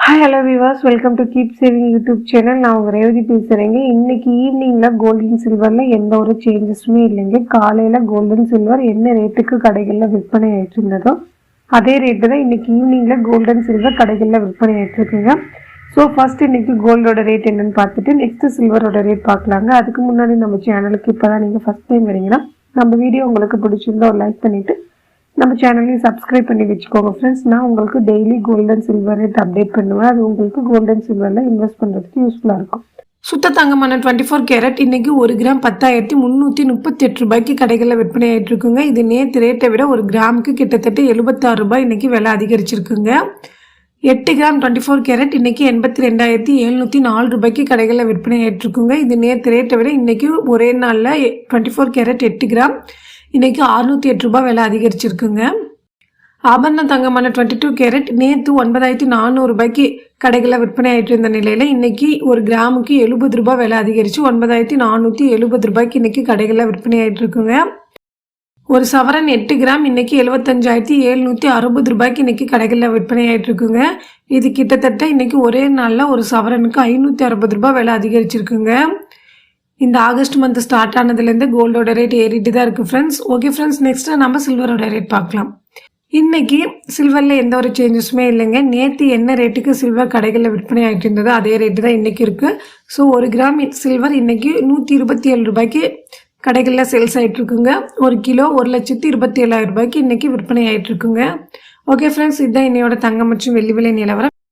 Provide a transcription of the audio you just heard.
Hi hello Vilas, welcome to keep saving YouTube channel. நான் உங்கள் ரேவதி பேசுகிறேங்க. இன்னைக்கு ஈவினிங்கில் கோல்டன் சில்வரில் எந்த ஒரு சேஞ்சஸுமே இல்லைங்க. காலையில் கோல்டன் சில்வர் என்ன ரேட்டுக்கு கடைகளில் விற்பனை ஆகிட்டு இருந்ததோ அதே ரேட்டு தான் இன்னைக்கு ஈவினிங்கில் கோல்டன் சில்வர் கடைகளில் விற்பனை ஆகிட்டு இருக்குங்க. ஸோ ஃபர்ஸ்ட் இன்னைக்கு கோல்டோட ரேட் என்னன்னு பார்த்துட்டு நெக்ஸ்ட் சில்வரோட ரேட் பார்க்கலாங்க. அதுக்கு முன்னாடி நம்ம சேனலுக்கு இப்போ தான் நீங்கள் ஃபஸ்ட் டைம் வரீங்கன்னா நம்ம வீடியோ உங்களுக்கு பிடிச்சிருந்தா ஒரு லைக் பண்ணிவிட்டு நம்ம சேனலையும் சப்ஸ்கிரைப் பண்ணி வச்சுக்கோங்க ஃப்ரெண்ட்ஸ். நான் உங்களுக்கு daily golden silver rate update பண்ணுவேன். அது உங்களுக்கு கோல்டன் சில்வரில் இன்வெஸ்ட் பண்ணுறதுக்கு யூஸ்ஃபுல்லாக இருக்கும். சுத்த தங்கமான 24 கேரட் இன்னைக்கு 1 கிராம் 10,338 ரூபாய்க்கு கடைகளில் விற்பனை ஆகிட்டு இருக்குங்க. இது நேற்று ரேட்டை விட 1 கிராமுக்கு கிட்டத்தட்ட 76 ரூபாய் இன்னைக்கு விலை அதிகரிச்சிருக்குங்க. 8 கிராம் 24 கேரட் இன்னைக்கு 82,704 ரூபாய்க்கு கடைகளில் விற்பனை ஆகிட்டு இருக்குங்க. இது நேற்று ரேட்டை விட இன்னைக்கு ஒரே நாளில் 24 கேரட் 8 கிராம் இன்னைக்கு 608 ரூபாய் விலை அதிகரிச்சிருக்குங்க. ஆபரண தங்கமான 22 கேரட் நேற்று 9,400 ரூபாய்க்கு கடைகளில் விற்பனை ஆகிட்டு இருந்த நிலையில் இன்னைக்கு 1 கிராமுக்கு 70 ரூபாய் விலை அதிகரித்து 9,470 ரூபாய்க்கு இன்னைக்கு கடைகளில் விற்பனை ஆகிட்டு இருக்குங்க. ஒரு சவரன் 8 கிராம் இன்னைக்கு 75,760 ரூபாய்க்கு இன்னைக்கு கடைகளில் விற்பனை ஆகிட்டு இருக்குங்க. இது கிட்டத்தட்ட இன்னைக்கு ஒரே நாளில் ஒரு சவரனுக்கு 560 ரூபாய் விலை அதிகரிச்சிருக்குங்க. இந்த ஆகஸ்ட் மந்த் ஸ்டார்ட் ஆனதுலேருந்து கோல்டோட ரேட் ஏறிட்டு தான் இருக்குது ஃப்ரெண்ட்ஸ். ஓகே ஃப்ரெண்ட்ஸ், நெக்ஸ்ட்டு நம்ம சில்வரோட ரேட் பார்க்கலாம். இன்னைக்கு சில்வரில் எந்த ஒரு சேஞ்சஸுமே இல்லைங்க. நேற்று என்ன ரேட்டுக்கு சில்வர் கடைகளில் விற்பனை ஆகிட்டு இருந்ததோ அதே ரேட்டு தான் இன்றைக்கி இருக்குது. ஸோ 1 கிராம் சில்வர் இன்னைக்கு 127 ரூபாய்க்கு கடைகளில் சேல்ஸ் ஆகிட்டு இருக்குங்க. 1 கிலோ 1,27,000 ரூபாய்க்கு இன்னைக்கு விற்பனை ஆகிட்டு இருக்குங்க. ஓகே ஃப்ரெண்ட்ஸ், இதுதான் இன்னையோட தங்கம் மற்றும் வெள்ளி விலை நிலவரம்.